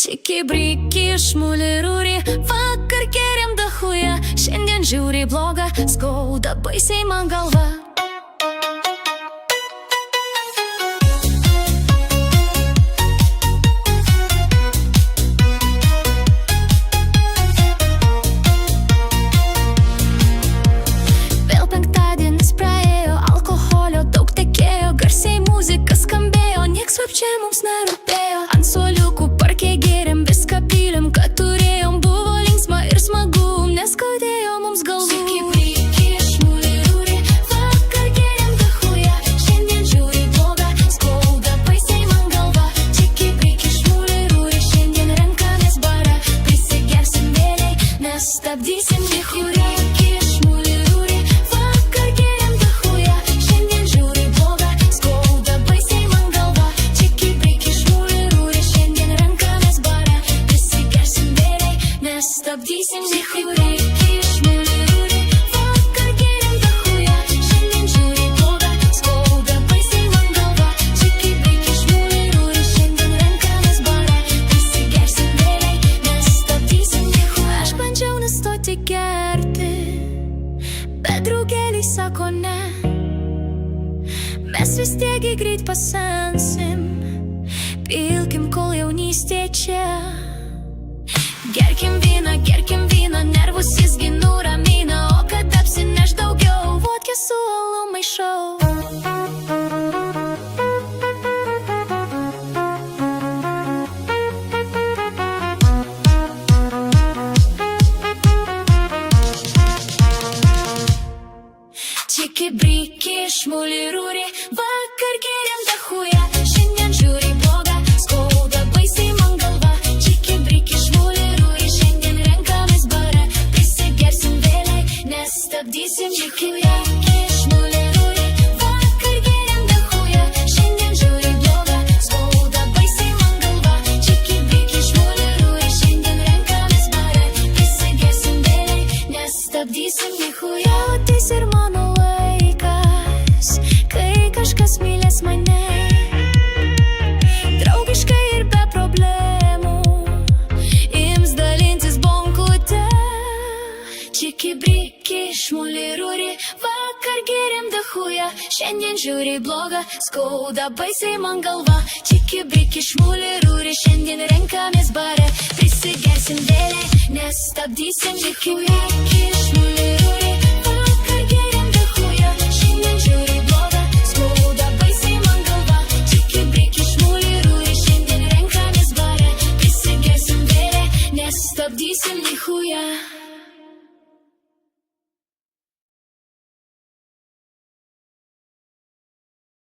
Čiki-briki, šmuliaruri, vakar gėrėm dachuja. Šiandien žiūri bloga, skauda baisiai man galva. Vėl penktadienis praėjo, alkoholio daug tekėjo, garsiai muzika skambėjo, nieks slapčia mums nerūpėjo. Ant suoliukų parke gėrėm, viską pylėm, kad turėjom, buvo linksma ir smagu, neskaudėjo mums galvų. Čiki-briki, šmuliaruri, vakar gėrėm dachuja. Šiandien žiūri bloga, skauda baisiai man galva. Čiki-briki, šmuliaruri, šiandien renkamės barą, prisigersim vėliai, nestabdysim nichurį. Stabdysim Čiki-briki, šmuliaruri, vakar gėrėm dachuja. Šiandien žiūri bloga, skauda baisiai man galva. Čiki-briki, šmuliaruri, šiandien renkamės barą, prisigersim vėliai, nestabdysim nichurį. Aš bandžiau nustoti gerti, bet draugeliai sako ne. Mes vis tiek greit pasensim, pilkim kol jaunystė čia. Gerkim vyną, nervus jisgi nuramina, o kad apsineš daugiau, vodkę su alu maišau. Čiki-briki, šmuliaruri, vakar gėrėm dachuja. Šiandien žiūri bloga, skauda baisiai man galva. Čiki-briki, šmuliaruri, šiandien renkamės barą, prisigersim vėliai, nestabdysim Čiki-briki, šmuliaruri, vakar gėrėm dachuja. Šiandien žiūri bloga, skauda baisiai man galva. Čiki-briki, šmuliaruri, šiandien renkamės barą, prisigersim vėliai, nestabdysim nichuja. Ateis ir mano laikas, kai kažkas mylės mane, draugiškai ir be problemų, ims dalintis bonkute. Čiki-briki, šmuliaruri, vakar gėrėm dachuja. Šiandien žiūri bloga, skauda baisiai man galva. Čiki-briki, šmuliaruri, šiandien renkamės barą, prisigersim vėliai, nestabdysim Čiki-briki, šmuliaruri, vakar gėrėm dachuja. Šiandien žiūri bloga, skauda baisiai man galva. Čiki-briki, šmuliaruri, šiandien renkamės barą, prisigersim vėliai, nestabdysim nichuja.